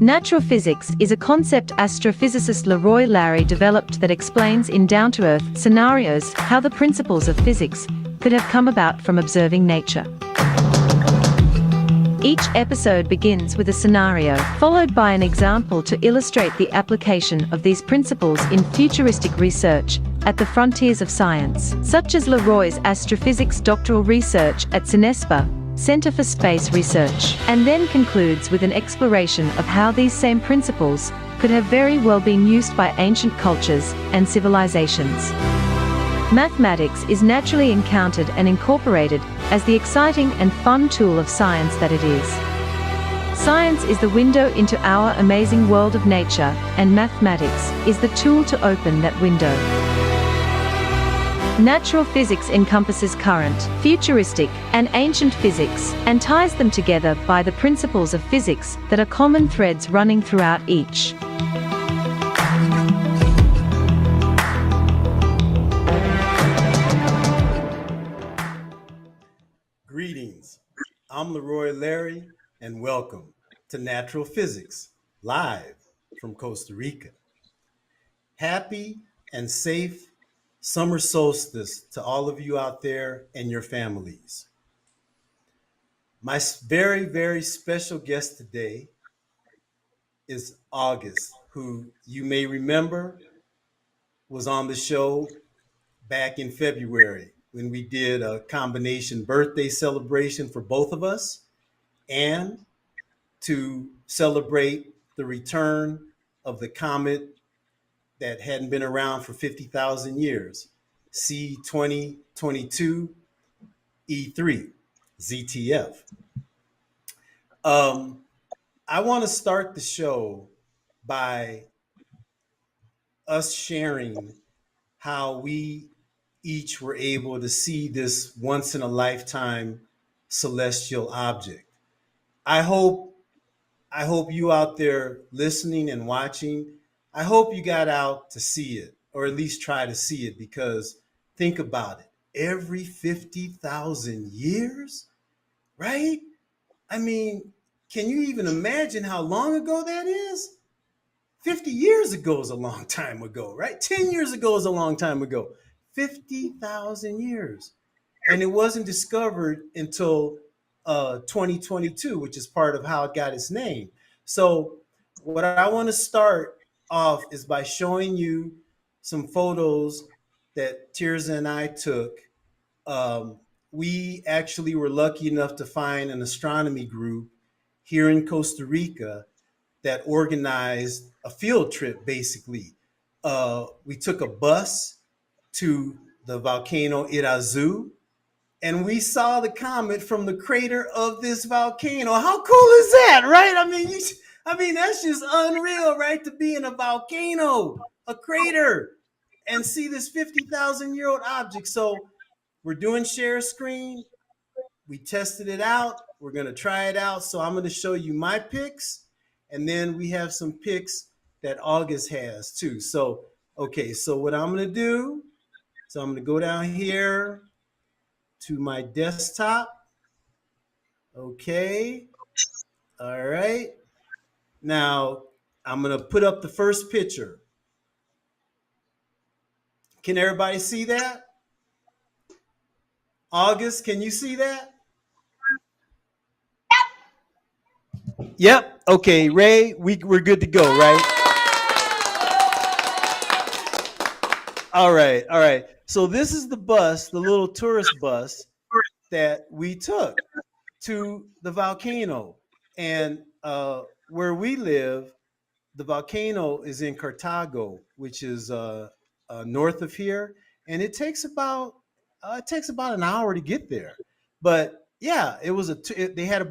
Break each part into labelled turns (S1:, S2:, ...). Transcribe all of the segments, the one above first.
S1: Natural physics is a concept astrophysicist Leroy Larry developed that explains in down-to-earth scenarios how the principles of physics could have come about from observing nature. Each episode begins with a scenario, followed by an example to illustrate the application of these principles in futuristic research at the frontiers of science, such as Leroy's astrophysics doctoral research at CNESPA, Center for Space Research, and then concludes with an exploration of how these same principles could have very well been used by ancient cultures and civilizations. Mathematics is naturally encountered and incorporated as the exciting and fun tool of science that it is. Science is the window into our amazing world of nature, and mathematics is the tool to open that window. Natural physics encompasses current, futuristic, and ancient physics, and ties them together by the principles of physics that are common threads running throughout each.
S2: Greetings, I'm Leroy Larry, and welcome to Natural Physics, live from Costa Rica. Happy and safe summer solstice to all of you out there and your families. My very, very special guest today is August, who you may remember was on the show back in February when we did a combination birthday celebration for both of us and to celebrate the return of the comet that hadn't been around for 50,000 years, C2022 E3 ZTF. I want to start the show by us sharing how we each were able to see this once in a lifetime celestial object. I hope you out there listening and watching, I hope you got out to see it, or at least try to see it, because think about it. Every 50,000 years, right? I mean, can you even imagine how long ago that is? 50 years ago is a long time ago, right? 10 years ago is a long time ago. 50,000 years. And it wasn't discovered until 2022, which is part of how it got its name. So what I want to start off is by showing you some photos that Tirza and I took. We actually were lucky enough to find an astronomy group here in Costa Rica that organized a field trip, basically. We took a bus to the volcano Irazu, and we saw the comet from the crater of this volcano. How cool is that, right? I mean, that's just unreal, right? To be in a volcano, a crater, and see this 50,000-year-old object. So we're doing share screen. We tested it out. We're going to try it out. So I'm going to show you my picks, and then we have some picks that August has too. So, okay, so what I'm going to do, so I'm going to go down here to my desktop. Okay. All right. Now I'm going to put up the first picture. Can everybody see that? August, can you see that? Yep. Okay, Ray, we're good to go, right? All right. All right. So this is the bus, the little tourist bus that we took to the volcano. And where we live, the volcano is in Cartago, which is north of here, and it takes about an hour to get there. But yeah, it was they had a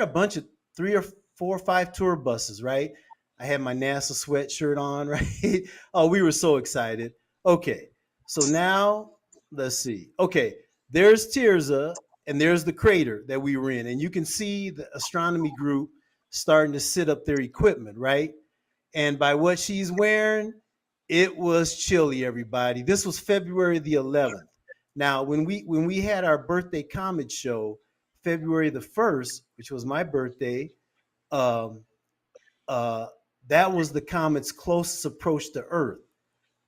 S2: bunch of 3 or 4 or 5 tour buses, right? I had my NASA sweatshirt on, right? Oh, we were so excited. Okay, so now let's see. Okay, there's Tirza, and there's the crater that we were in, and you can see the astronomy group starting to set up their equipment, right? And by what she's wearing, it was chilly, everybody. This was February the 11th. Now, when we had our birthday comet show, February the 1st, which was my birthday, uh, that was the comet's closest approach to Earth.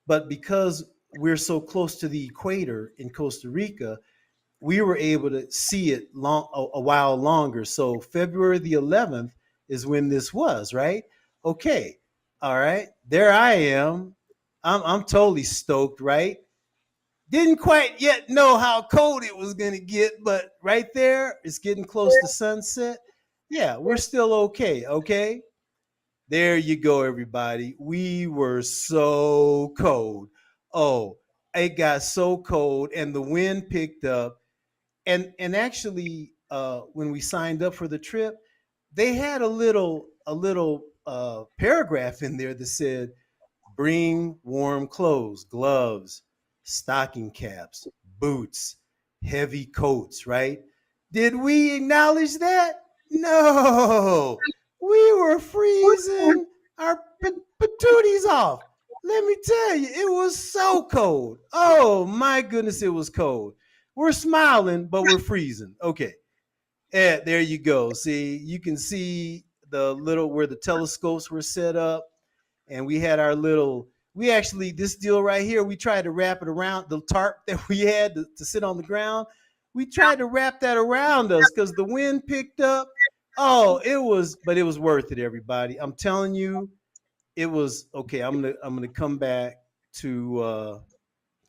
S2: But because we're so close to the equator in Costa Rica, we were able to see it a while longer. So February the 11th is when this was, right? Okay. All right. There I am. I'm totally stoked, right? Didn't quite yet know how cold it was going to get, but right there, it's getting close to sunset. Yeah, we're still okay. Okay. There you go, everybody. We were so cold. Oh, it got so cold, and the wind picked up. And actually, when we signed up for the trip, they had a little paragraph in there that said, "Bring warm clothes, gloves, stocking caps, boots, heavy coats." Right? Did we acknowledge that? No, we were freezing our patooties off. Let me tell you, it was so cold. Oh my goodness, it was cold. We're smiling, but we're freezing. Okay. Yeah, there you go. See, you can see the little where the telescopes were set up, and we had our little. We actually this deal right here. We tried to wrap it around the tarp that we had to sit on the ground. We tried to wrap that around us because the wind picked up. Oh, but it was worth it, everybody. I'm telling you, it was okay. I'm gonna come back to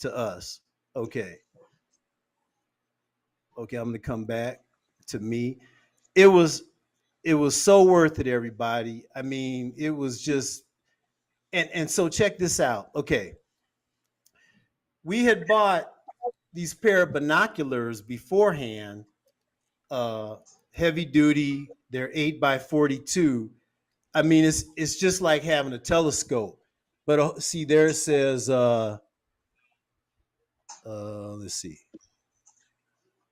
S2: us. Okay, okay. I'm gonna come back to me. It was it was so worth it, everybody. I mean, it was just and so check this out. Okay, we had bought these pair of binoculars beforehand, uh, heavy duty. They're 8x42. I mean, it's just like having a telescope. But see, there it says. Let's see.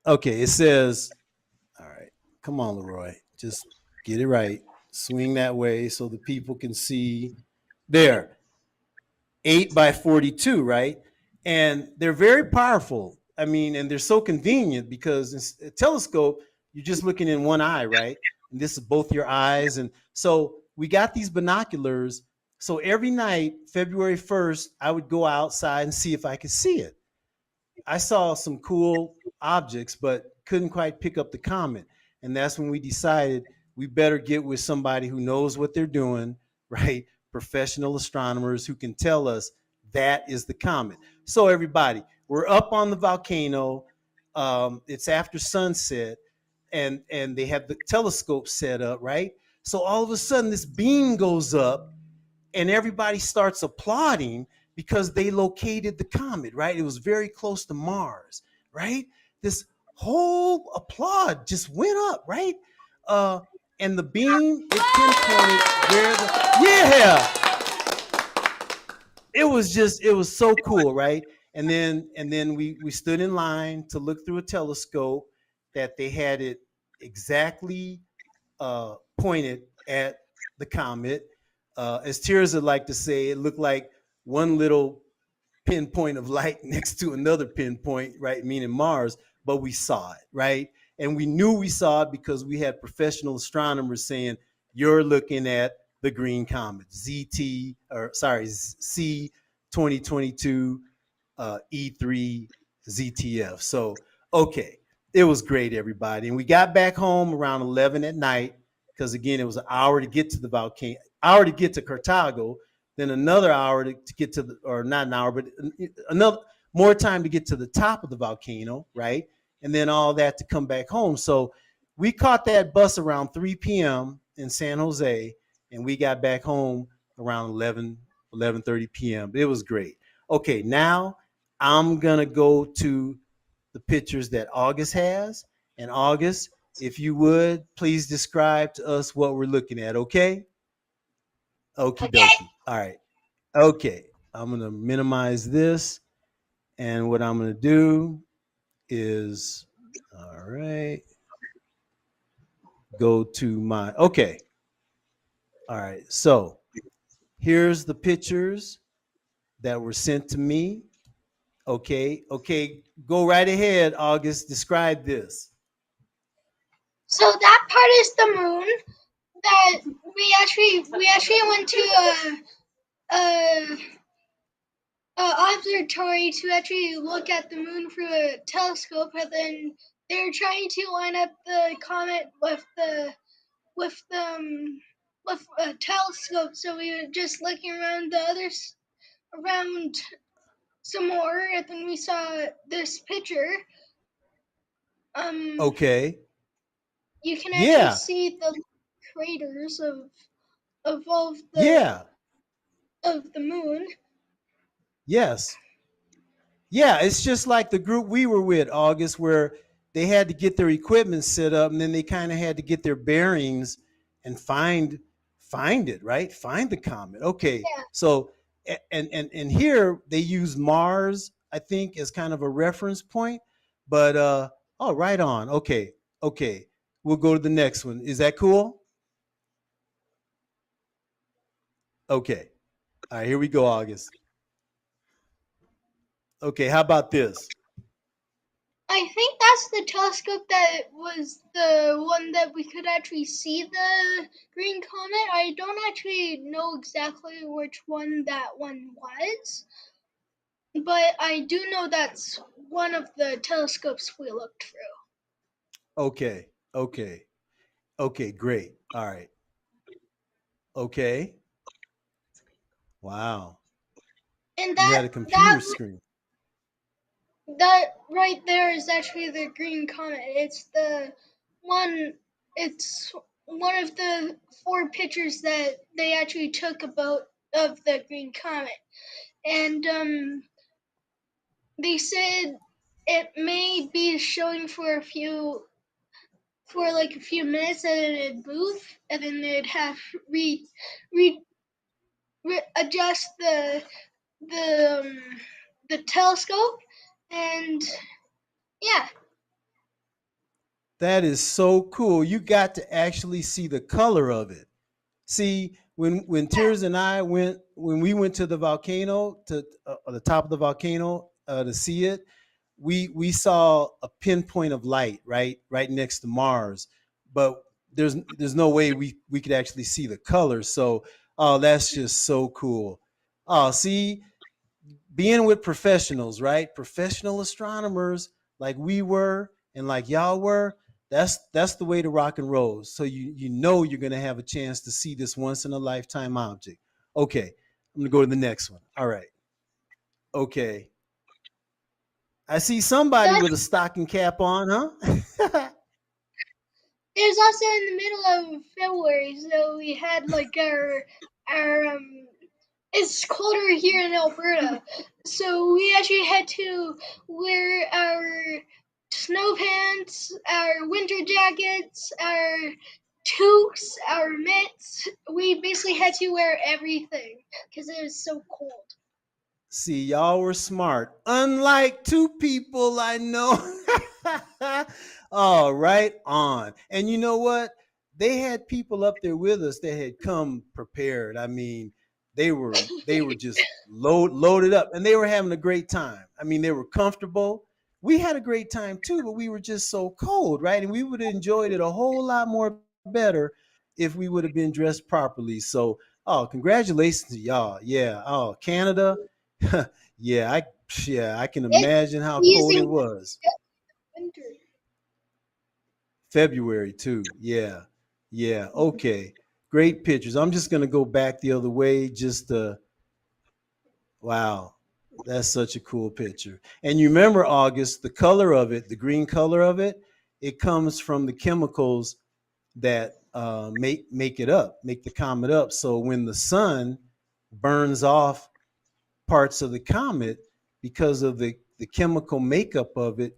S2: Okay, it says. All right, come on, Leroy. Just get it right. Swing that way so the people can see. There, 8x42, right? And they're very powerful. I mean, and they're so convenient because a telescope, you're just looking in one eye, right? And this is both your eyes. And so we got these binoculars. So every night, February 1st, I would go outside and see if I could see it. I saw some cool objects, but couldn't quite pick up the comet. And that's when we decided we better get with somebody who knows what they're doing, right? Professional astronomers who can tell us that is the comet. So, everybody, we're up on the volcano. It's after sunset, and they have the telescope set up, right? So, all of a sudden, this beam goes up and everybody starts applauding because they located the comet, right? It was very close to Mars, right? This whole applaud just went up, right? Uh, and the beam it pinpointed where the yeah, it was so cool, right? And then we stood in line to look through a telescope that they had it exactly pointed at the comet. As Tears would like to say, it looked like one little pinpoint of light next to another pinpoint, right? Meaning Mars, but we saw it, right? And we knew we saw it because we had professional astronomers saying, "You're looking at the green comet, C 2022 E3 ZTF." So, okay, it was great, everybody. And we got back home around 11 at night because, again, it was an hour to get to the volcano, hour to get to Cartago, then another hour to get to the, or not an hour, but another more time to get to the top of the volcano, right? And then all that to come back home. So we caught that bus around 3 p.m. in San Jose, and we got back home around 11:30 p.m. It was great. Okay, now I'm going to go to the pictures that August has. And August, if you would, please describe to us what we're looking at, okay? Okie
S3: Okay.
S2: dokie. All right. Okay. I'm going to minimize this. And what I'm going to do is, all right, go to my, okay. All right. So here's the pictures that were sent to me. Okay. Okay. Go right ahead, August. Describe this.
S3: So that part is the moon. that we actually went to a observatory to actually look at the moon through a telescope, and then they're trying to line up the comet with the with a telescope. So we were just looking around around some more, and then we saw this picture. Um,
S2: Okay.
S3: you can actually
S2: Yeah.
S3: see the craters of all
S2: Yeah.
S3: of the moon.
S2: Yes. Yeah, it's just like the group we were with, August, where they had to get their equipment set up, and then they kind of had to get their bearings and find it, right? Find the comet. Okay,
S3: Yeah,
S2: so and here they use Mars, I think, as kind of a reference point. But oh, right on. Okay, okay, we'll go to the next one. Is that cool? Okay, all right, here we go, August. Okay, how about this?
S3: I think that's the telescope that was the one that we could actually see the green comet. I don't actually know exactly which one that one was, but I do know that's one of the telescopes we looked through.
S2: Okay, okay, okay, great. All right. Okay. Wow.
S3: And
S2: You had a computer screen.
S3: that right there is actually the green comet. One it's one of the four pictures that they actually took about of the green comet. And they said it may be showing for like a few minutes, and then it'd move, and then they'd have re, adjust the the telescope, and yeah.
S2: That is so cool. You got to actually see the color of it. See, when
S3: Yeah,
S2: Tears and I went when we went to the volcano to the top of the volcano to see it, we saw a pinpoint of light right next to Mars, but there's no way we could actually see the colors. So oh, that's just so cool. Oh, see, being with professionals, right? Professional astronomers like we were and like y'all were. That's the way to rock and roll. So you know you're gonna have a chance to see this once in a lifetime object. Okay, I'm gonna go to the next one. All right. Okay. I see somebody
S3: that
S2: with a stocking cap on, huh?
S3: it was also in the middle of February, so we had like our it's colder here in Alberta, so we actually had to wear our snow pants, our winter jackets, our toques, our mitts. We basically had to wear everything because it was so cold.
S2: See, y'all were smart. Unlike two people I know. Oh, right on. And you know what? They had people up there with us that had come prepared. I mean, they were just loaded up and they were having a great time. I mean, they were comfortable. We had a great time too, but we were just so cold, right? And we would have enjoyed it a whole lot more better if we would have been dressed properly. So, oh, congratulations to y'all. Yeah. Oh, Canada, yeah, I can
S3: It's
S2: imagine how cold it
S3: freezing
S2: was.
S3: winter.
S2: February too. Yeah. Yeah. Okay. Great pictures. I'm just gonna go back the other way. Just wow. That's such a cool picture. And you remember, August, the color of it, the green color of it, it comes from the chemicals that make it up, make the comet up. So when the sun burns off parts of the comet, because of the chemical makeup of it,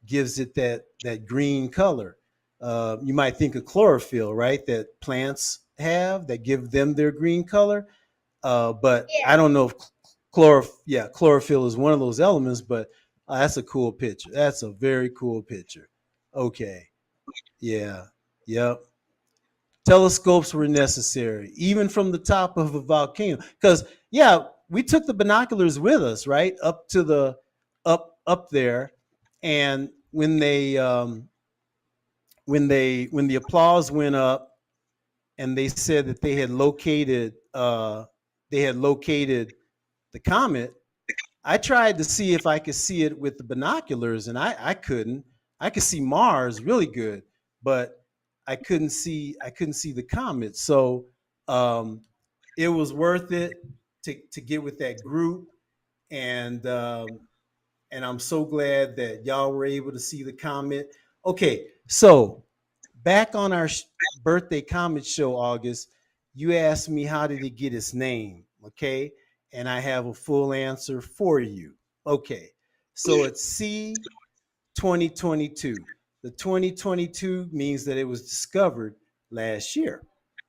S2: gives it that green color. You might think of chlorophyll, right? That plants have that give them their green color. But
S3: Yeah.
S2: I don't know if chlorophyll is one of those elements. But that's a cool picture. That's a very cool picture. Okay, yeah, yep. Telescopes were necessary, even from the top of a volcano. Because yeah, we took the binoculars with us, right, up to the up there, and when the applause went up, and they said that they had located the comet. I tried to see if I could see it with the binoculars, and I couldn't. I could see Mars really good, but I couldn't see the comet. So um, it was worth it to get with that group, and and I'm so glad that y'all were able to see the comet. Okay, so back on our birthday comet show, August, you asked me how did it get its name, okay? And I have a full answer for you. Okay, so it's C 2022. The 2022 means that it was discovered last year,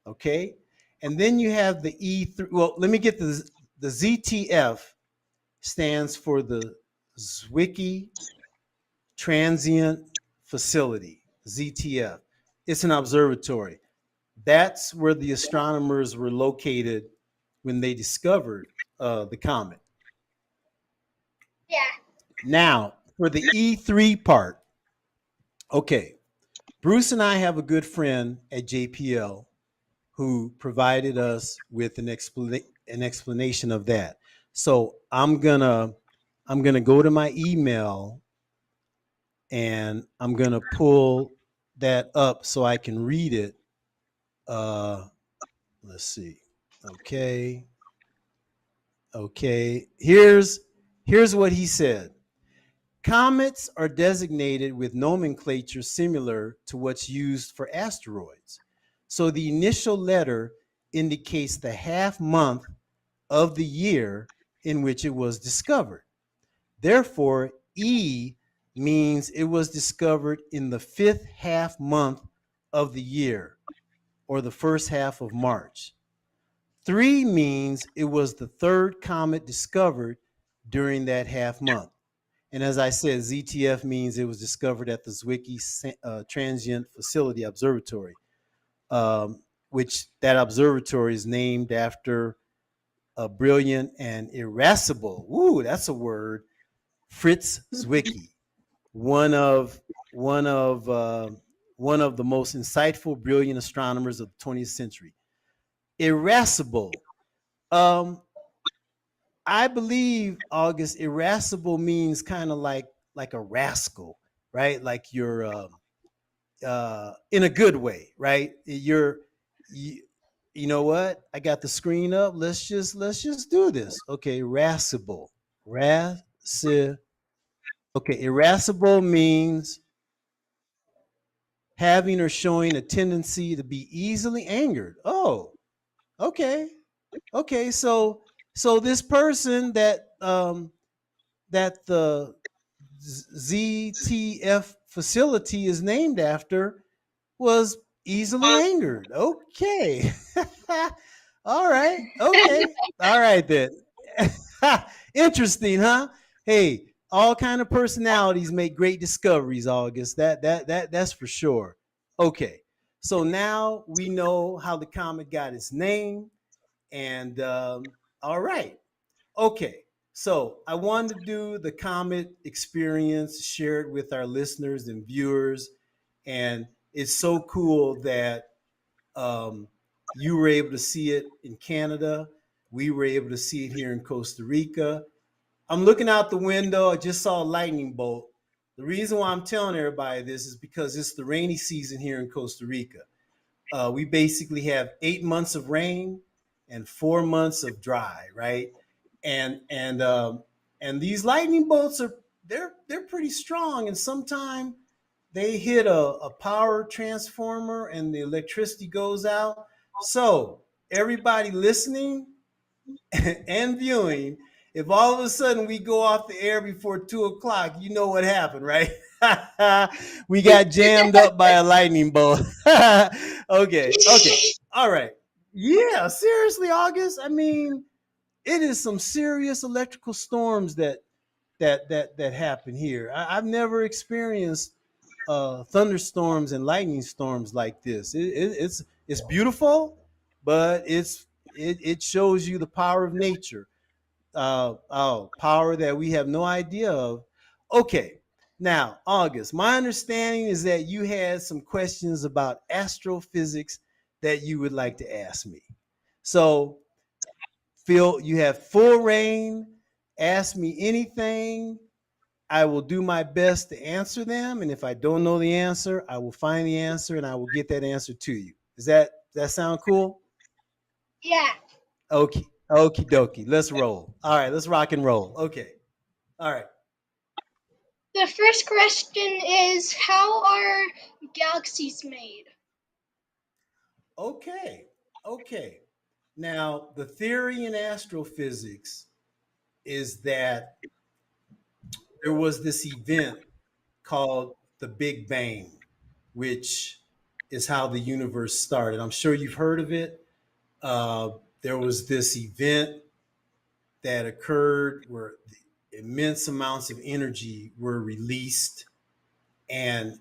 S2: okay? And then you have the E3. Well, let me get the ZTF stands for the Zwicky Transient Facility, ZTF. It's an observatory. That's where the astronomers were located when they discovered the comet.
S3: Yeah.
S2: Now, for the E3 part, okay, Bruce and I have a good friend at JPL who provided us with an explanation of that. So I'm gonna go to my email and I'm gonna pull that up so I can read it. Uh, let's see. Okay, okay. Here's what he said. Comets are designated with nomenclature similar to what's used for asteroids. So the initial letter indicates the half month of the year in which it was discovered. Therefore, E means it was discovered in the fifth half month of the year or the first half of March. 3 means it was the third comet discovered during that half month. And as I said, ZTF means it was discovered at the Zwicky Transient Facility Observatory, which that observatory is named after a brilliant and irascible, ooh, that's a word, Fritz Zwicky, one of one of uh, one of the most insightful, brilliant astronomers of the 20th century. Irascible. Um, I believe August irascible means kind of like a rascal, right? Like you're in a good way, right? You, you know what? I got the screen up. Let's just do this. Okay, irascible. Irascible. Okay, irascible means having or showing a tendency to be easily angered. Oh, okay. Okay, so this person that the ZTF facility is named after was easily angered. Okay. All right. Okay. All right then. Interesting, huh? Hey, all kind of personalities make great discoveries, August. That's for sure. Okay. So now we know how the comet got its name. And all right. Okay. So I wanted to do the comet experience, share it with our listeners and viewers. And it's so cool that um, you were able to see it in Canada. We were able to see it here in Costa Rica. I'm looking out the window. I just saw a lightning bolt. The reason why I'm telling everybody this is because it's the rainy season here in Costa Rica. We basically have 8 months of rain and 4 months of dry, right? And and um, and these lightning bolts are they're pretty strong, and sometimes they hit a power transformer and the electricity goes out. So everybody listening and viewing, if all of a sudden we go off the air before 2 o'clock, you know what happened, right? We got jammed up by a lightning bolt. Okay, all right. Yeah, seriously, August. I mean, it is some serious electrical storms that happen here. I've never experienced thunderstorms and lightning storms like this. It's beautiful, but it shows you the power of nature, power that we have no idea of. Okay, now August, my understanding is that you had some questions about astrophysics that you would like to ask me. So feel you have full reign. Ask me anything. I will do my best to answer them. And if I don't know the answer, I will find the answer and I will get that answer to you. Does that sound cool?
S3: Yeah.
S2: Okay. Okie dokie. Let's roll. All right, let's rock and roll. Okay. All right.
S3: The first question is, how are galaxies made?
S2: Okay. Okay. Now, the theory in astrophysics is that there was this event called the Big Bang, which is how the universe started. I'm sure you've heard of it. Uh, there was this event that occurred where immense amounts of energy were released. And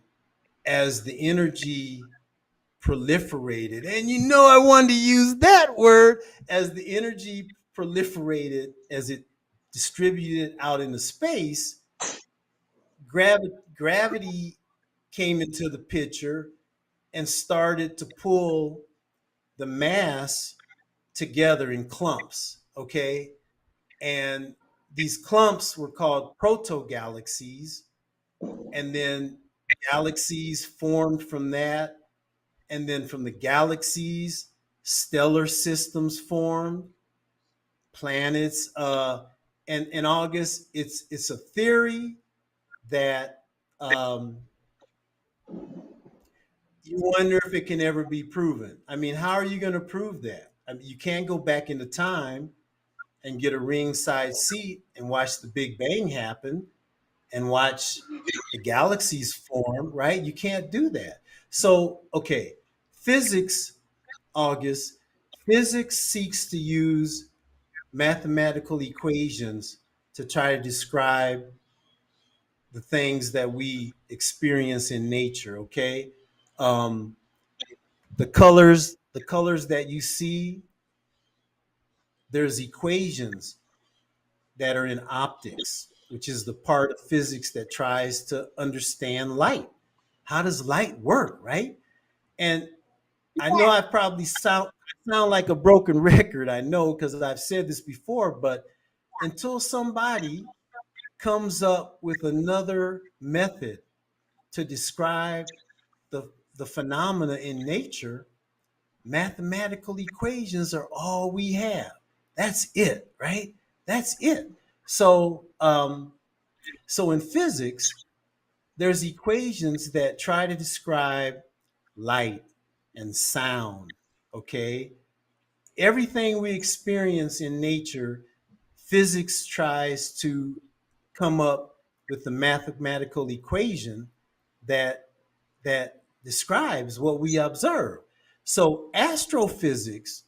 S2: as the energy proliferated, and I wanted to use that word, as the energy proliferated, as it distributed out into space, gravity came into the picture and started to pull the mass together in clumps. Okay. And these clumps were called proto galaxies. And then galaxies formed from that. And then from the galaxies, stellar systems formed, planets. And in August, it's a theory that um, you wonder if it can ever be proven. I mean, how are you going to prove that? I mean, you can't go back into time and get a ringside seat and watch the Big Bang happen and watch the galaxies form, right? You can't do that. So, okay, physics, August, physics seeks to use mathematical equations to try to describe the things that we experience in nature, okay? Um, the colors that you see, there's equations that are in optics, which is the part of physics that tries to understand light. How does light work, right? And I know I probably sound like a broken record. I know because I've said this before, but until somebody comes up with another method to describe the phenomena in nature, mathematical equations are all we have. That's it, right? That's it. So, so in physics, there's equations that try to describe light and sound. Okay, everything we experience in nature, physics tries to come up with the mathematical equation that describes what we observe. So astrophysics,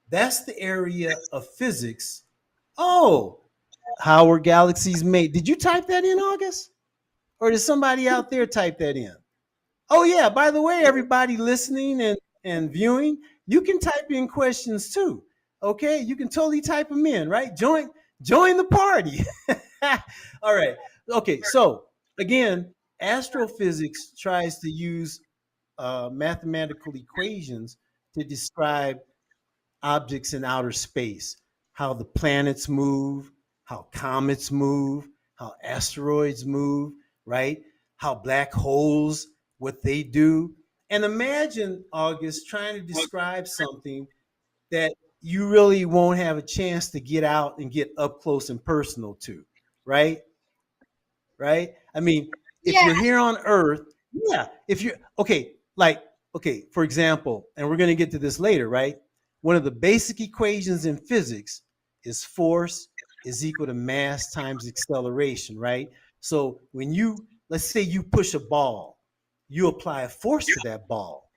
S2: that's the area of physics. Oh, how were galaxies made? Did you type that in, August? Or did somebody out there type that in? Oh yeah, by the way, everybody listening and viewing, you can type in questions too. Okay, you can totally type them in, right? Join the party. All right. Okay, so again, astrophysics tries to use mathematical equations to describe objects in outer space, how the planets move, how comets move, how asteroids move, right? How black holes, what they do. And imagine, August, trying to describe something that you really won't have a chance to get out and get up close and personal to, right? Right? I mean, if
S3: Yeah.
S2: you're here on Earth, yeah, if you're okay, like, okay, for example, and we're going to get to this later, right? One of the basic equations in physics is force is equal to mass times acceleration, right? So when let's say you push a ball, you apply a force to that ball,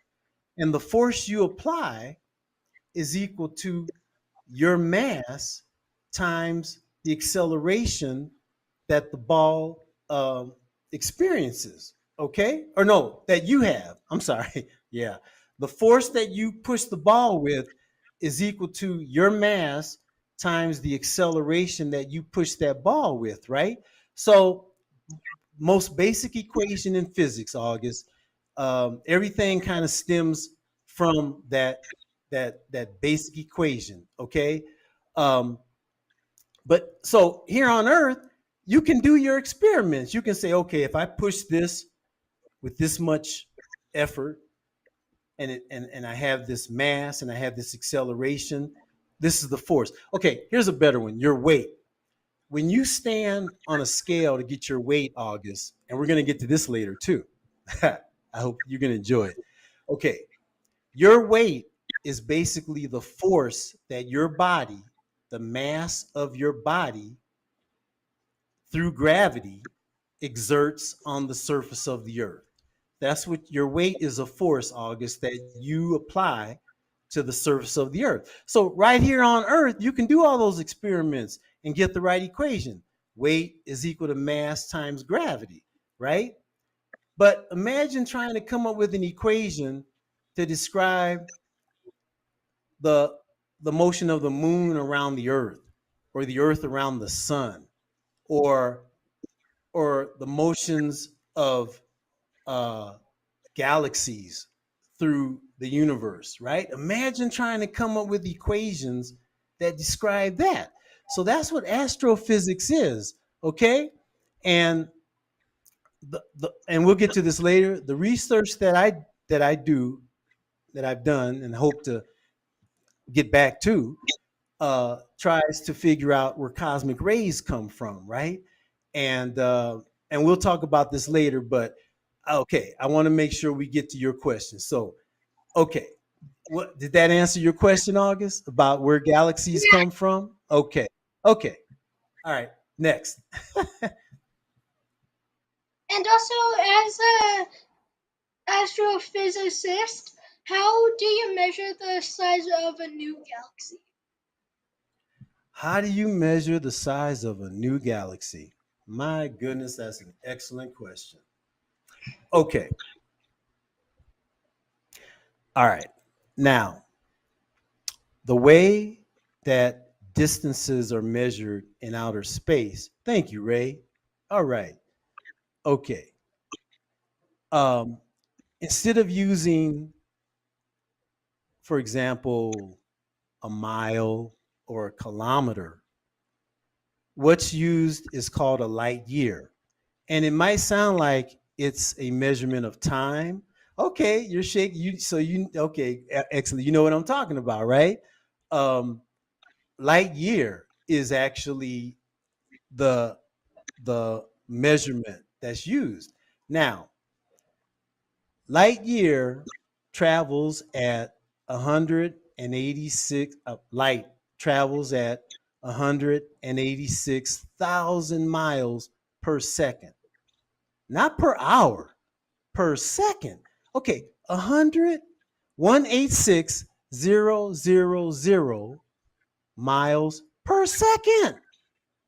S2: and the force you apply is equal to your mass times the acceleration that the ball experiences. Okay, or no, that you have. I'm sorry. Yeah, the force that you push the ball with is equal to your mass times the acceleration that you push that ball with, right? So most basic equation in physics, August. Everything kind of stems from that basic equation. Okay. Um, but so here on Earth, you can do your experiments. You can say, okay, if I push this with this much effort, and I have this mass and I have this acceleration, this is the force. Okay, here's a better one: your weight. When you stand on a scale to get your weight, August, and we're going to get to this later too. I hope you're going to enjoy it. Okay, your weight is basically the force that your body, the mass of your body, through gravity, exerts on the surface of the earth. That's what your weight is, a force, August, that you apply to the surface of the earth. So right here on earth, you can do all those experiments and get the right equation. Weight is equal to mass times gravity, right? But imagine trying to come up with an equation to describe the the motion of the moon around the earth, or the earth around the sun, or the motions of uh, galaxies through the universe, right? Imagine trying to come up with equations that describe that. So that's what astrophysics is, okay? And and we'll get to this later. The research that I do, that I've done and hope to get back to, tries to figure out where cosmic rays come from, right? And we'll talk about this later, but okay, I want to make sure we get to your question. So, okay, what did that answer your question, August, about where galaxies
S3: Yeah.
S2: come from? Okay, okay, all right. Next,
S3: And also, as a astrophysicist, how do you measure the size of a new galaxy?
S2: how do you measure the size of a new galaxy? My goodness, that's an excellent question. Okay, all right. Now, the way that distances are measured in outer space. Thank you, Ray. All right. Okay. Um, Instead of using, for example, a mile or a kilometer, what's used is called a light year. And it might sound like it's a measurement of time. Okay, you're shaking. Okay, excellent. You know what I'm talking about, right? Um, Light year is actually the measurement that's used. Now, light year travels at 186 light travels at 186,000 miles per second. Not per hour, per second. Okay, 186,000 miles per second.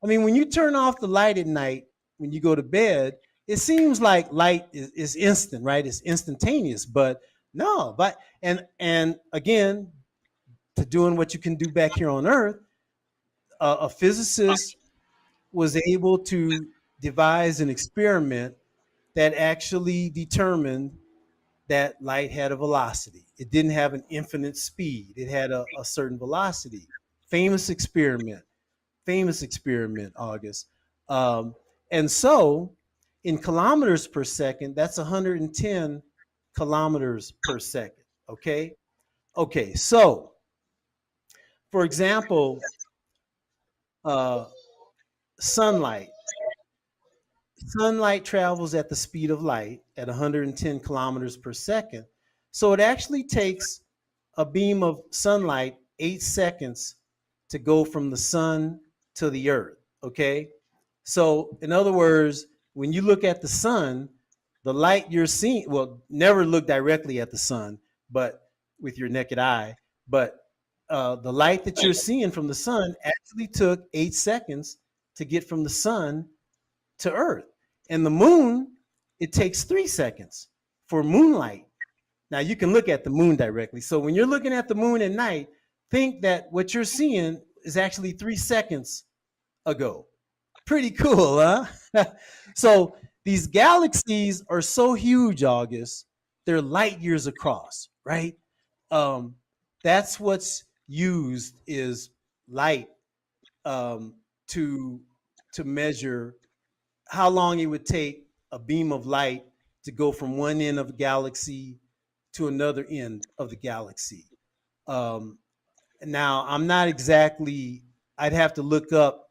S2: I mean, when you turn off the light at night, when you go to bed, it seems like light is instant, right? It's instantaneous, but no. But and again, to doing what you can do back here on Earth, a physicist was able to devise an experiment that actually determined that light had a velocity. It didn't have an infinite speed. It had a certain velocity. Famous experiment. Famous experiment, August. Um, and so, in kilometers per second, that's 110 kilometers per second. Okay. Okay. So, for example, uh, sunlight. Sunlight travels at the speed of light at 110 kilometers per second. So it actually takes a beam of sunlight 8 seconds to go from the sun to the earth. Okay. So, in other words, when you look at the sun, the light you're seeing, well, never look directly at the sun, but with your naked eye, but the light that you're seeing from the sun actually took 8 seconds to get from the sun to earth. And the moon, it takes 3 seconds for moonlight. Now you can look at the moon directly. So when you're looking at the moon at night, think that what you're seeing is actually 3 seconds ago. Pretty cool, huh? So these galaxies are so huge, August, they're light years across, right? um, that's what's used is light, um, to measure how long it would take a beam of light to go from one end of a galaxy to another end of the galaxy. Um, Now, I'm not exactly. I'd have to look up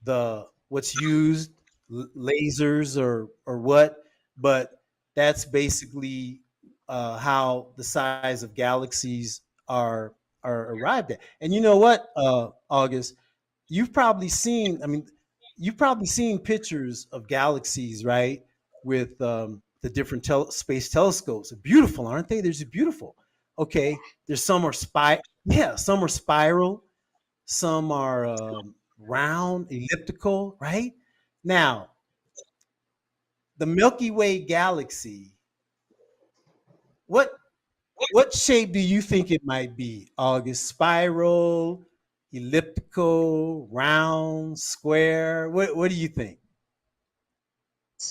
S2: the what's used, lasers or what, but that's basically how the size of galaxies are arrived at. And you know what, August, you've probably seen. I mean, you've probably seen pictures of galaxies, right? With the different space telescopes. They're beautiful, aren't they? They're just beautiful. Okay, there's some are yeah, some are spiral, some are round, elliptical, right? Now, the Milky Way galaxy, what shape do you think it might be? August, spiral, elliptical, round, square? What do you think?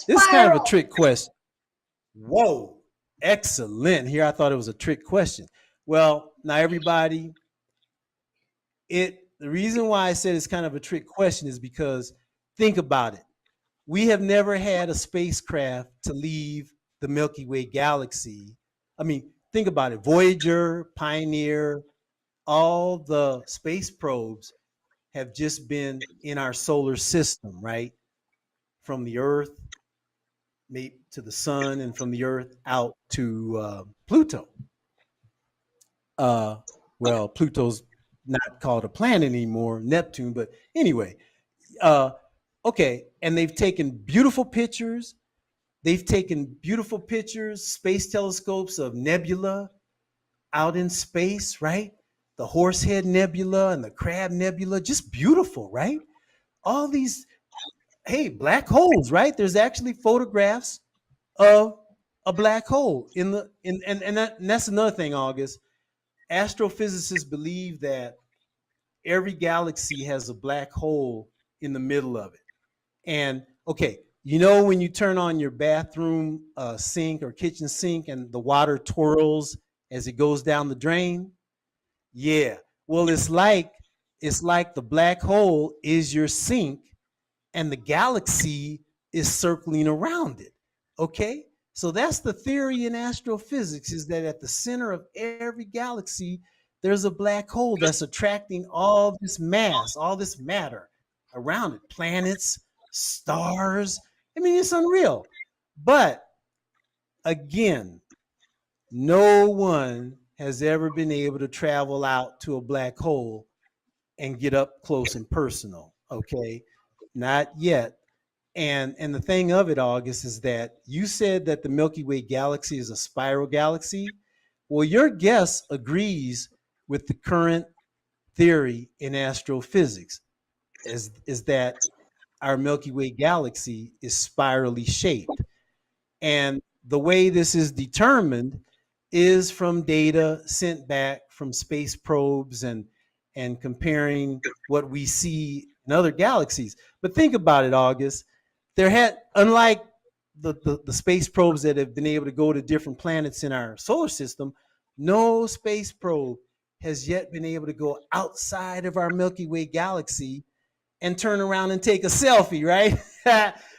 S2: This is kind of a
S3: Spiral.
S2: trick question. Whoa, excellent. Here I thought it was a trick question. Well, now everybody, the reason why I said it's kind of a trick question is because think about it. We have never had a spacecraft to leave the Milky Way galaxy. I mean, think about it. Voyager, Pioneer, all the space probes have just been in our solar system, right? From the Earth to the sun, and from the Earth out to Pluto. Uh, well, Pluto's not called a planet anymore, Neptune, but anyway, uh, okay. And they've taken beautiful pictures. They've taken beautiful pictures, space telescopes of nebula out in space, right? The Horsehead Nebula and the Crab Nebula, just beautiful, right? All these, hey, black holes, right? There's actually photographs of a black hole in the and that's another thing, August. Astrophysicists believe that every galaxy has a black hole in the middle of it. And okay, you know when you turn on your bathroom sink or kitchen sink and the water twirls as it goes down the drain? Yeah. Well, it's like the black hole is your sink and the galaxy is circling around it. Okay? So that's the theory in astrophysics, is that at the center of every galaxy there's a black hole that's attracting all this mass, all this matter around it, planets, stars. I mean, it's unreal. But again, no one has ever been able to travel out to a black hole and get up close and personal. Okay, not yet. And the thing of it, August, is that you said that the Milky Way galaxy is a spiral galaxy. Well, your guess agrees with the current theory in astrophysics, is that our Milky Way galaxy is spirally shaped. And the way this is determined is from data sent back from space probes and comparing what we see in other galaxies. But think about it, August. Unlike the space probes that have been able to go to different planets in our solar system, no space probe has yet been able to go outside of our Milky Way galaxy and turn around and take a selfie, right?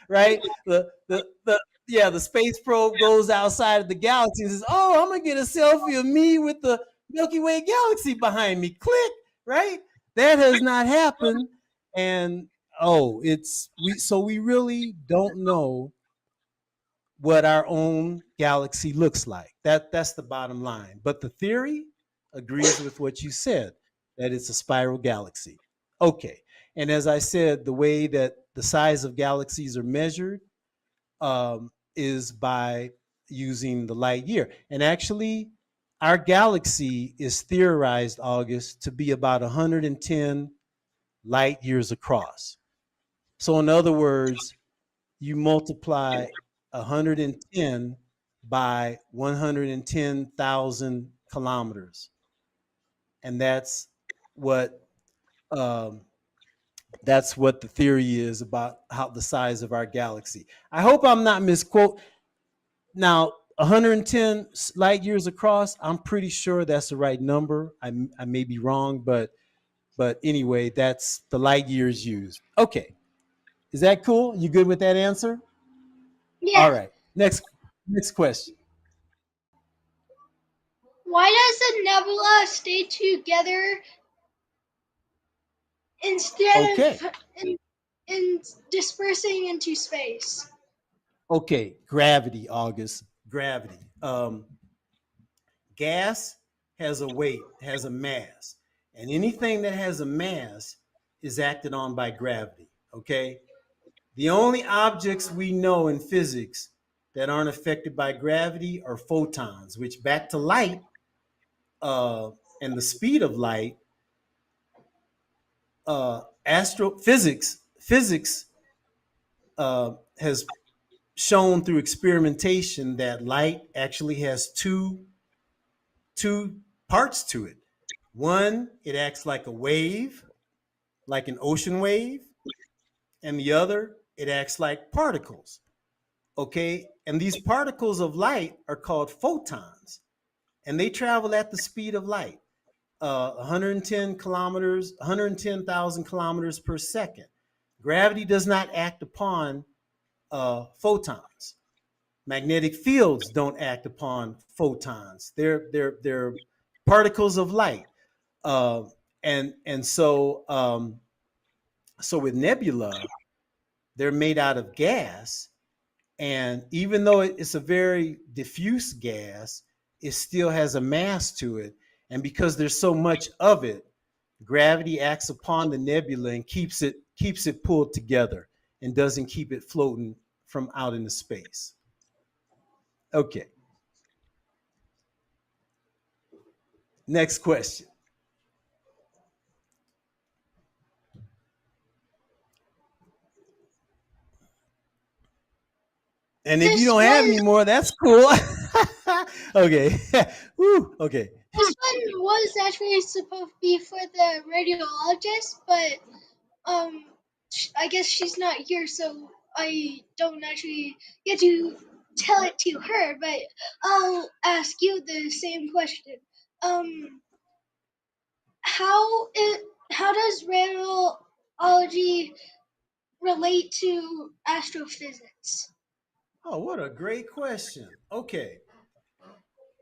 S2: Right? The space probe goes outside of the galaxy and says, "Oh, I'm gonna get a selfie of me with the Milky Way galaxy behind me." Click, right? That has not happened, and we really don't know what our own galaxy looks like. That's the bottom line. But the theory agrees with what you said, that it's a spiral galaxy. Okay. And as I said, the way that the size of galaxies are measured is by using the light year. And actually, our galaxy is theorized, August, to be about 110 light years across. So, in other words, you multiply 110 by 110,000 kilometers, and what um, that's what the theory is about how the size of our galaxy. I hope I'm not misquote. Now, 110 light years across. I'm pretty sure that's the right number. I may be wrong, but anyway, that's the light years used. Okay, is that cool? You good with that answer? All
S3: Yeah.
S2: right. Next question.
S3: Why does the nebula stay together instead
S2: Okay.
S3: of in dispersing into space?
S2: Okay. Gravity, August. Gravity. Gas has a weight, has a mass, and anything that has a mass is acted on by gravity. Okay. The only objects we know in physics that aren't affected by gravity are photons, which back to light and the speed of light, astrophysics physics has shown through experimentation that light actually has two parts to it. One, it acts like a wave, like an ocean wave, and the other, it acts like particles. Okay, and these particles of light are called photons, and they travel at the speed of light, 110 kilometers, 110,000 kilometers per second. Gravity does not act upon photons. Magnetic fields don't act upon photons. They're particles of light. Uh, and so with nebula, they're made out of gas, and even though it's a very diffuse gas, it still has a mass to it. And because there's so much of it, gravity acts upon the nebula and keeps it pulled together and doesn't keep it floating from out into space. Okay, next question. And if you
S3: This
S2: don't have
S3: one
S2: any more, that's cool. Okay. Woo. Okay.
S3: this one was actually supposed to be for the radiologist, but I guess she's not here, so I don't actually get to tell it to her. But I'll ask you the same question. Um, how it how does radiology relate to astrophysics?
S2: Oh, what a great question. Okay.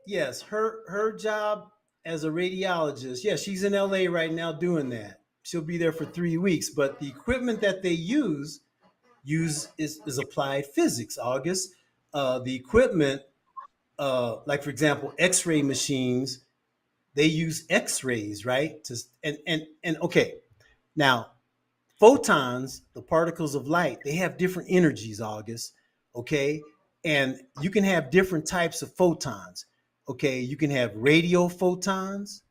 S2: Yes, her job as a radiologist. Yeah, she's in LA right now doing that. She'll be there for 3 weeks. But the equipment that they use is applied physics. August, the equipment, like for example, X-ray machines, they use X-rays, right? And okay, now photons, the particles of light, they have different energies, August. Okay. And you can have different types of photons. Okay. You can have radio photons,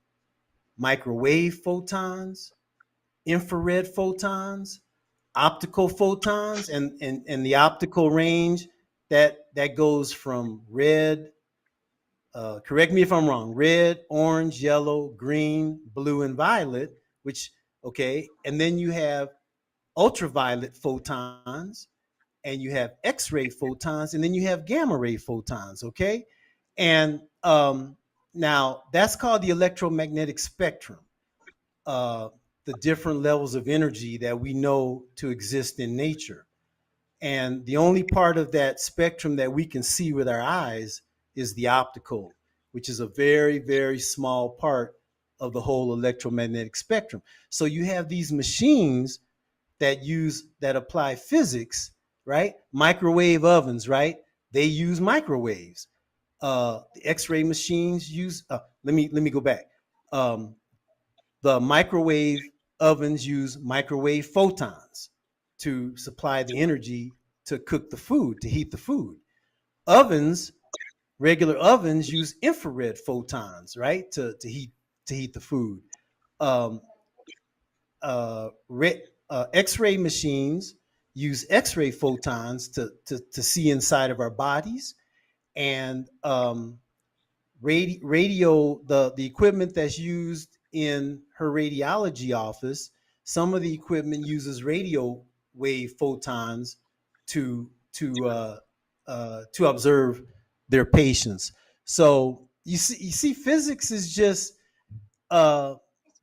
S2: microwave photons, infrared photons, optical photons, and the optical range that goes from red, correct me if I'm wrong, red, orange, yellow, green, blue, and violet, which, okay. And then you have ultraviolet photons, and you have X-ray photons, and then you have gamma ray photons. Okay, and now that's called the electromagnetic spectrum. Uh, the different levels of energy that we know to exist in nature, and the only part of that spectrum that we can see with our eyes is the optical, which is a very, very small part of the whole electromagnetic spectrum. So you have these machines that apply physics, right? Microwave ovens, right? They use microwaves. The X-ray machines use. Let me go back. Um, the microwave ovens use microwave photons to supply the energy to cook the food, to heat the food. Ovens, regular ovens, use infrared photons, right, to heat the food. Um, X-ray machines use X-ray photons to see inside of our bodies, and radio the equipment that's used in her radiology office. Some of the equipment uses radio wave photons to to observe their patients. So you see, physics is just uh,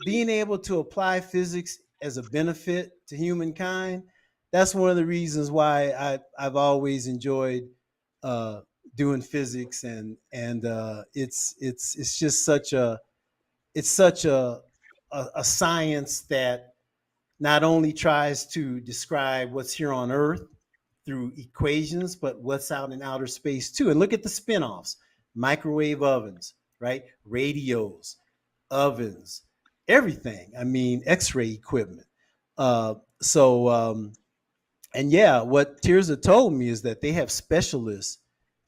S2: being able to apply physics as a benefit to humankind. That's one of the reasons why I've always enjoyed uh, doing physics, and it's just such a it's such a science that not only tries to describe what's here on Earth through equations, but what's out in outer space too. And look at the spin-offs: microwave ovens, right? Radios, ovens, everything. I mean, X-ray equipment. Uh, so, and yeah, what Tirza told me is that they have specialists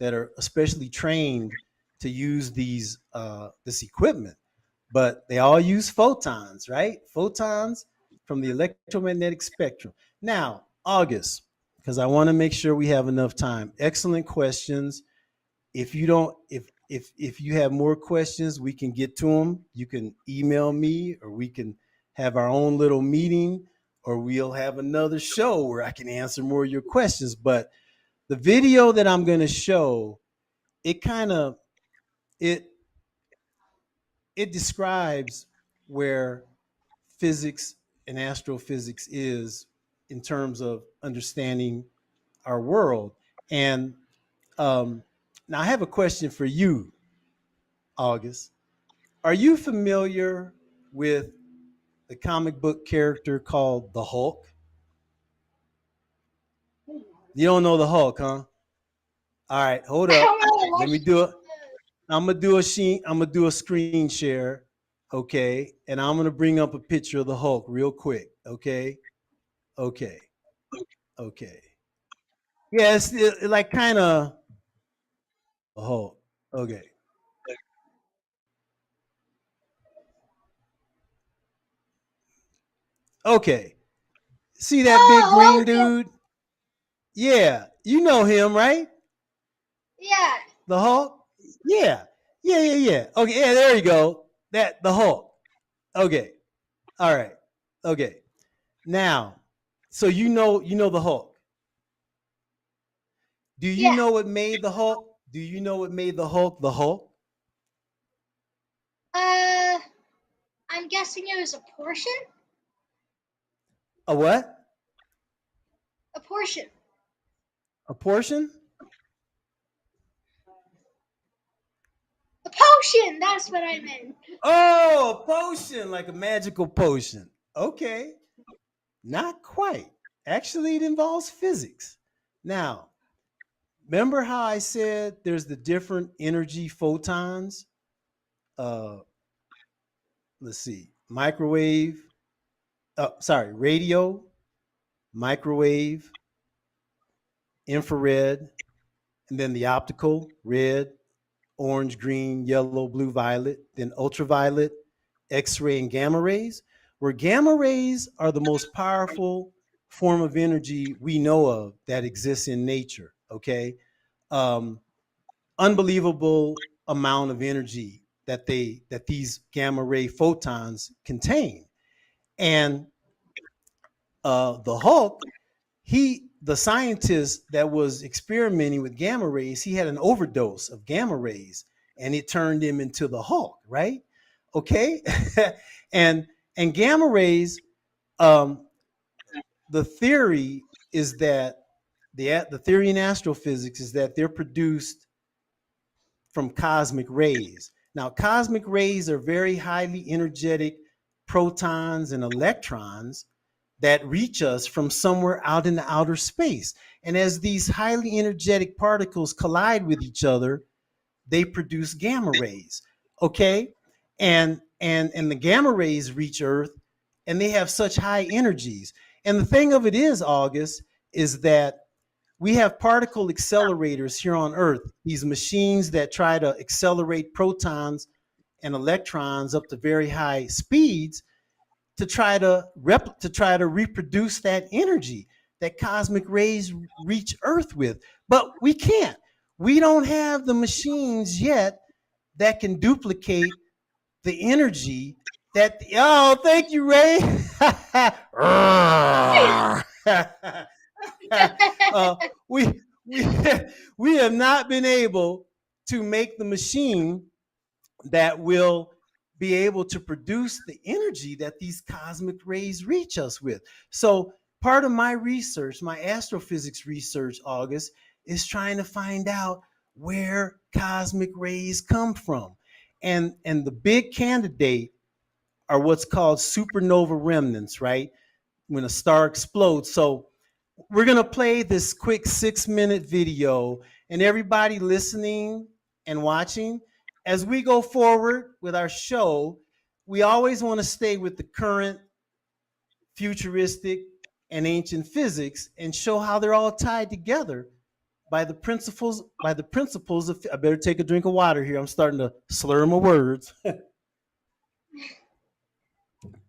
S2: that are especially trained to use this equipment, but they all use photons, right? Photons from the electromagnetic spectrum. Now, August, because I want to make sure we have enough time. Excellent questions. If you don't, if you have more questions, we can get to them. You can email me, or we can have our own little meeting, or we'll have another show where I can answer more of your questions. But the video that I'm going to show, it kind of it it describes where physics and astrophysics is in terms of understanding our world. And now I have a question for you, August. Are you familiar with the comic book character called the Hulk? You don't know the Hulk, huh? All right, hold
S3: I
S2: up.
S3: don't really
S2: Let
S3: watch
S2: me do it. I'm gonna do a screen share, okay? And I'm gonna bring up a picture of the Hulk real quick, okay? Okay, okay. Yeah, it's like kind of a Hulk. Okay, okay. See that big
S3: Oh,
S2: green
S3: okay.
S2: dude? Yeah, you know him, right?
S3: Yeah.
S2: The Hulk? Yeah. Yeah, yeah, yeah. Okay, yeah, there you go. That the Hulk. Okay. All right. Okay. Now, so you know the Hulk. Do you
S3: Yeah.
S2: know what made the Hulk? Do you know what made the Hulk the Hulk?
S3: Uh, I'm guessing it was a portion.
S2: A what?
S3: A portion.
S2: A portion?
S3: A potion. That's what I meant.
S2: Oh, a potion, like a magical potion. Okay. Not quite. Actually, it involves physics. Now, remember how I said there's the different energy photons? Uh, let's see, radio, microwave, infrared, and then the optical: red, orange, green, yellow, blue, violet, then ultraviolet, X-ray, and gamma rays. Where gamma rays are the most powerful form of energy we know of that exists in nature. Okay, um, unbelievable amount of energy that these gamma ray photons contain. And the Hulk, the scientist that was experimenting with gamma rays, he had an overdose of gamma rays, and it turned him into the Hulk, right? Okay, and gamma rays. Um, the theory is that the theory in astrophysics is that they're produced from cosmic rays. Now, cosmic rays are very highly energetic protons and electrons that reach us from somewhere out in the outer space. And as these highly energetic particles collide with each other, they produce gamma rays. Okay? And the gamma rays reach Earth, and they have such high energies. And the thing of it is, August, is that we have particle accelerators here on Earth, these machines that try to accelerate protons and electrons up to very high speeds to try to reproduce that energy that cosmic rays reach Earth with. But we can't. We don't have the machines yet that can duplicate the energy that oh, thank you, Ray. uh, we we we have not been able to make the machine that will be able to produce the energy that these cosmic rays reach us with. So part of my research, my astrophysics research, August, is trying to find out where cosmic rays come from. And the big candidate are what's called supernova remnants, right? When a star explodes. So we're going to play this quick 6-minute video, and everybody listening and watching, as we go forward with our show, we always want to stay with the current, futuristic, and ancient physics and show how they're all tied together by the principles of, I better take a drink of water here. I'm starting to slur my words.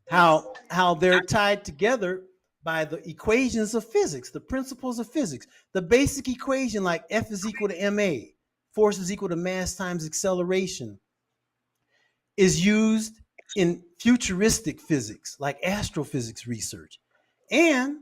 S2: how they're tied together by the equations of physics, the principles of physics. The basic equation, like F is equal to ma, force is equal to mass times acceleration, is used in futuristic physics, like astrophysics research. And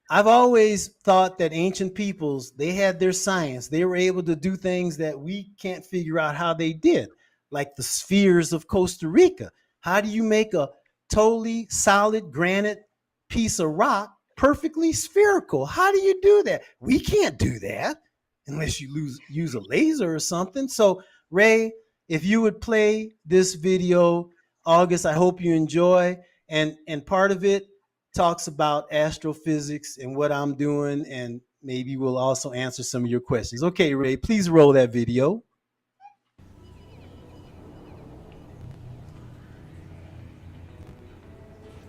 S2: I've always thought that ancient peoples, they had their science. They were able to do things that we can't figure out how they did, like the spheres of Costa Rica. How do you make a totally solid granite piece of rock perfectly spherical? How do you do that? We can't do that unless you use a laser or something. So, Ray, if you would play this video, August, I hope you enjoy. And part of it talks about astrophysics and what I'm doing, and maybe we'll also answer some of your questions. Okay, Ray, please roll that video.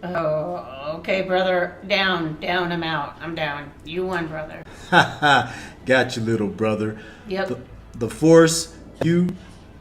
S4: Oh, okay, brother. Down, I'm out. I'm down. You won, brother.
S2: Got you, little brother.
S4: Yep.
S2: The force U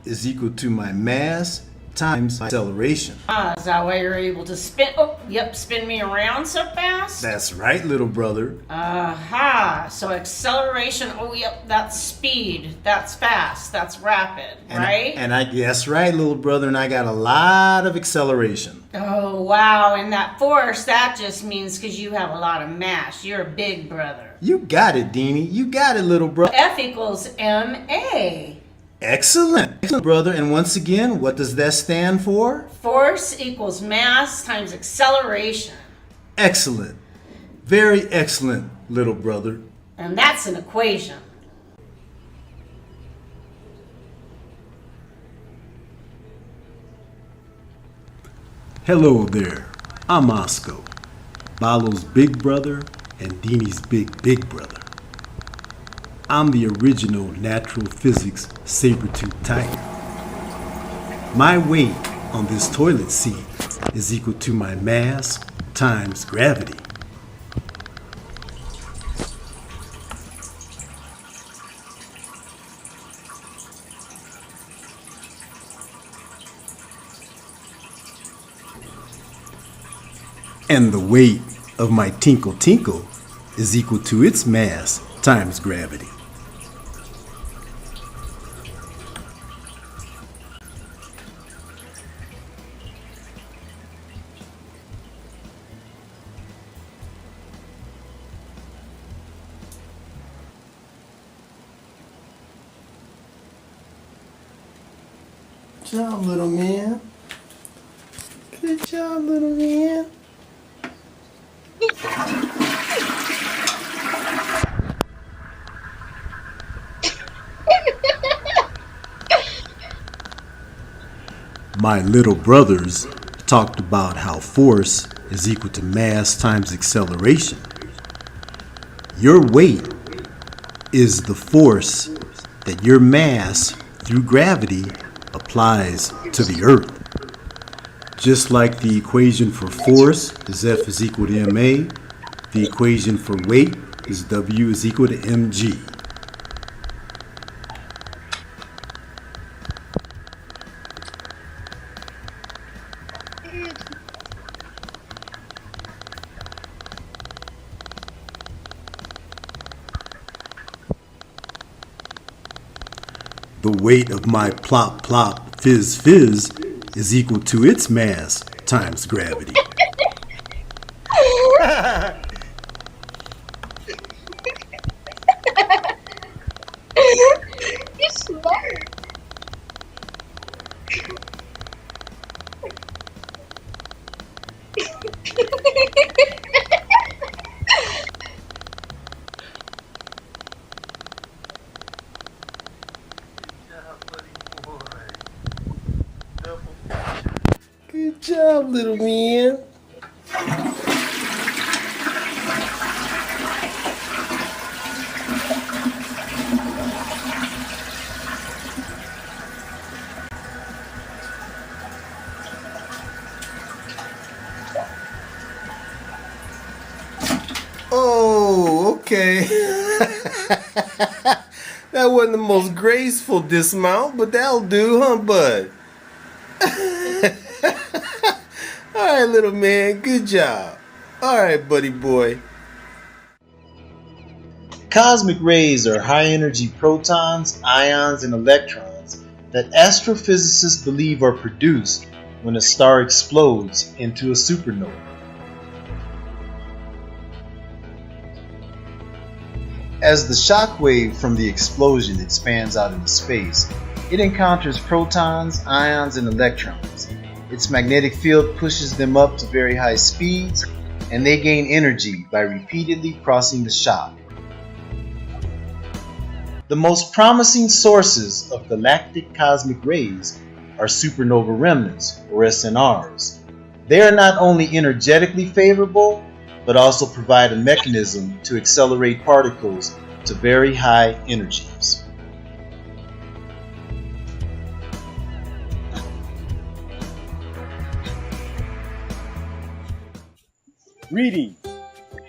S2: is equal to my mass times acceleration.
S4: Is that why you're able to spin? Oh, yep, spin me around so fast?
S2: That's right, little brother.
S4: Aha. So acceleration, oh, yep, that's speed. That's fast. That's rapid, right?
S2: That's right, little brother, and I got a lot of acceleration.
S4: Oh, wow. And that force, that just means because you have a lot of mass. You're a big brother.
S2: You got it, Deanie. You got it, little brother.
S4: F equals ma.
S2: Excellent, brother. And once again, what does that stand for?
S4: Force equals mass times acceleration.
S2: Excellent. Very excellent, little brother.
S4: And that's an equation.
S2: Hello there. I'm Moscow, Balo's big brother and Deanie's big brother. I'm the original natural physics saber-tooth tiger. My weight on this toilet seat is equal to my mass times gravity. And the weight of my tinkle tinkle is equal to its mass times gravity. Good job, little man. Good job, little man. My little brothers talked about how force is equal to mass times acceleration. Your weight is the force that your mass through gravity applies to the earth. Just like the equation for force is F is equal to ma, the equation for weight is W is equal to mg. The weight of my plop plop fizz fizz is equal to its mass times gravity.
S3: You're smart.
S2: Good job, little man. Oh, okay. That wasn't the most graceful dismount, but that'll do, huh, bud? All right, little man, good job. All right, buddy boy. Cosmic rays are high-energy protons, ions, and electrons that astrophysicists believe are produced when a star explodes into a supernova. As the shock wave from the explosion expands out into space, it encounters protons, ions, and electrons. Its magnetic field pushes them up to very high speeds, and they gain energy by repeatedly crossing the shock. The most promising sources of galactic cosmic rays are supernova remnants, or SNRs. They are not only energetically favorable, but also provide a mechanism to accelerate particles to very high energies.
S5: Greetings,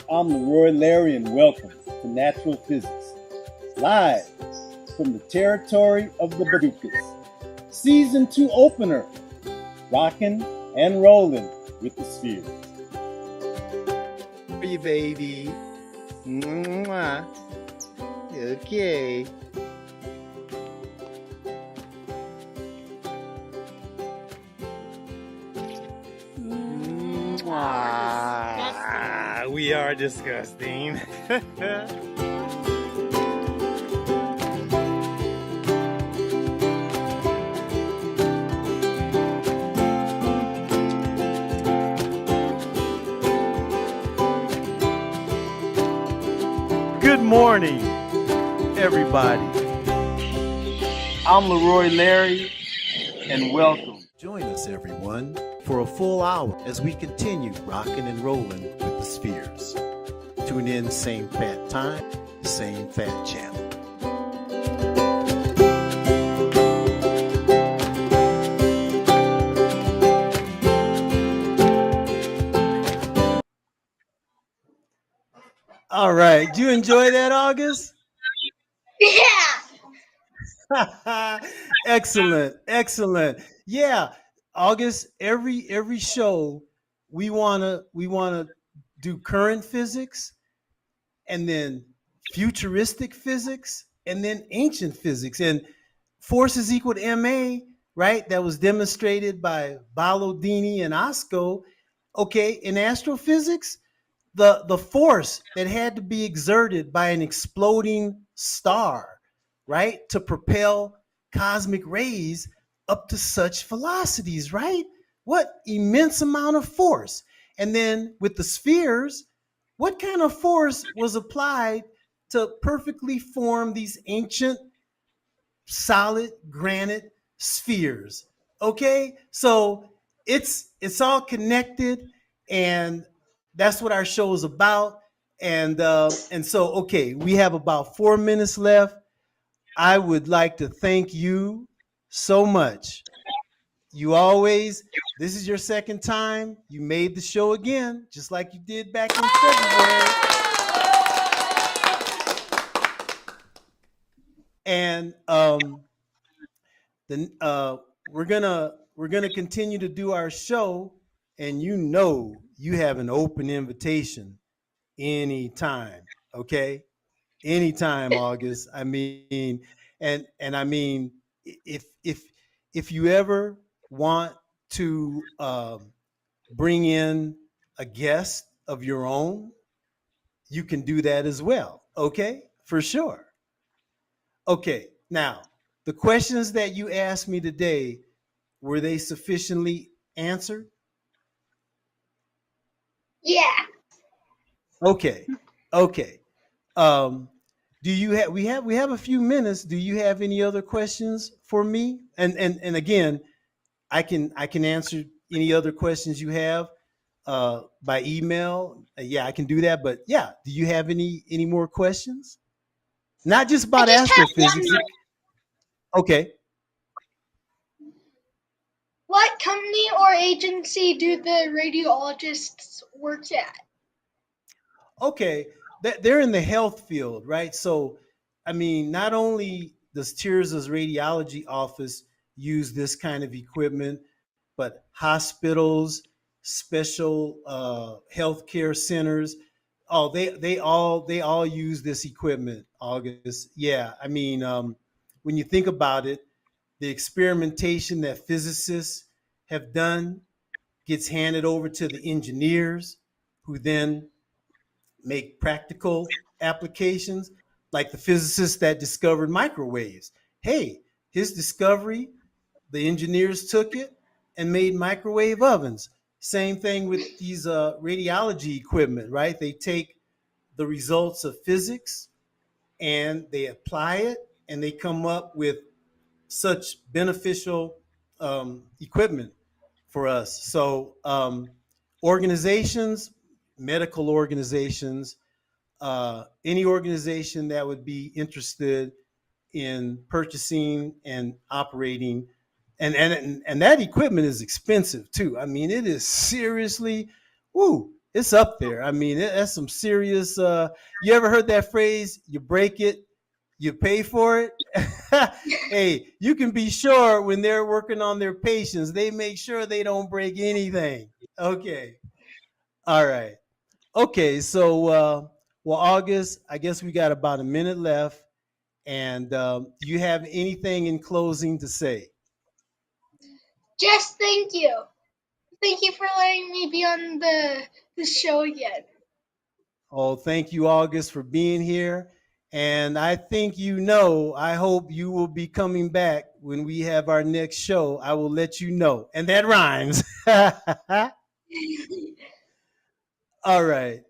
S5: I'm Leroy Larry and welcome to Natural Physics, live from the territory of the Badukas. Season 2 opener, rockin' and rollin' with the spheres.
S2: For you, baby. Mwah. Okay. We are disgusting. Good morning, everybody.
S5: I'm Leroy Larry and welcome.
S2: Join us, everyone, for a full hour as we continue rocking and rolling with the spheres. Tune in, same fat time, same fat channel. All right. Did you enjoy that, August?
S3: Yeah.
S2: Excellent. Excellent. Yeah. August, every show we wanna do current physics and then futuristic physics and then ancient physics. And force is equal to ma, right? That was demonstrated by Balodini and Osco. Okay, in astrophysics, the force that had to be exerted by an exploding star, right, to propel cosmic rays up to such velocities, right? What immense amount of force. And then with the spheres, what kind of force was applied to perfectly form these ancient solid granite spheres? Okay, so it's all connected, and that's what our show is about. And so, okay, we have about 4 minutes left. I would like to thank you so much. You always, this is your second time. You made the show again, just like you did back in February. And then we're gonna continue to do our show, and you have an open invitation anytime. Okay, anytime, August. I mean, and I mean, if you ever want to bring in a guest of your own, you can do that as well. Okay, for sure. Okay, now the questions that you asked me today, were they sufficiently answered?
S3: Yeah.
S2: Okay. Okay. Do you have we have a few minutes. Do you have any other questions for me? And again, I can answer any other questions you have by email. Yeah, I can do that. But yeah, do you have any more questions? Not just
S3: I
S2: about
S3: just have one.
S2: astrophysics. Okay.
S3: What company or agency do the radiologists work at?
S2: Okay, they're in the health field, right? So, I mean, not only does Tirzah's radiology office use this kind of equipment, but hospitals, special healthcare centers, oh, they all use this equipment. August, yeah. I mean, when you think about it, the experimentation that physicists have done gets handed over to the engineers, who then make practical applications, like the physicist that discovered microwaves. Hey, his discovery, the engineers took it and made microwave ovens. Same thing with these radiology equipment, right? They take the results of physics and they apply it and they come up with such beneficial equipment for us. So, organizations, medical organizations, any organization that would be interested in purchasing and operating, and that equipment is expensive too. I mean, it is seriously, woo, it's up there. I mean, that's some serious. You ever heard that phrase? You break it, you pay for it. Hey, you can be sure when they're working on their patients, they make sure they don't break anything. Okay, all right. Okay, so well, August, I guess we got about a minute left. And do you have anything in closing to say?
S3: Just thank you. Thank you for letting me be on the show again.
S2: Oh, thank you, August, for being here. And I think I hope you will be coming back when we have our next show. I will let you know. And that rhymes. All right.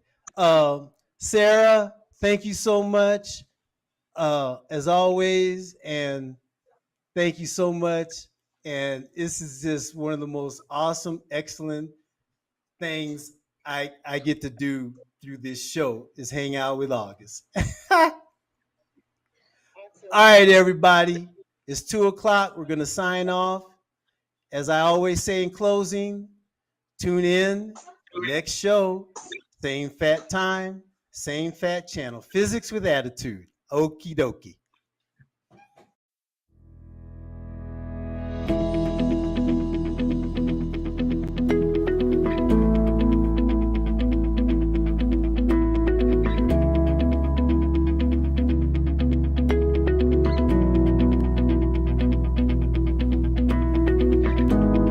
S2: Sarah, thank you so much, as always. And thank you so much. And this is just one of the most awesome, excellent things I get to do through this show is hang out with August. All right, everybody. It's 2 o'clock. We're going to sign off. As I always say in closing, tune in next show. Same fat time, same fat channel. Physics with attitude. Okie dokie.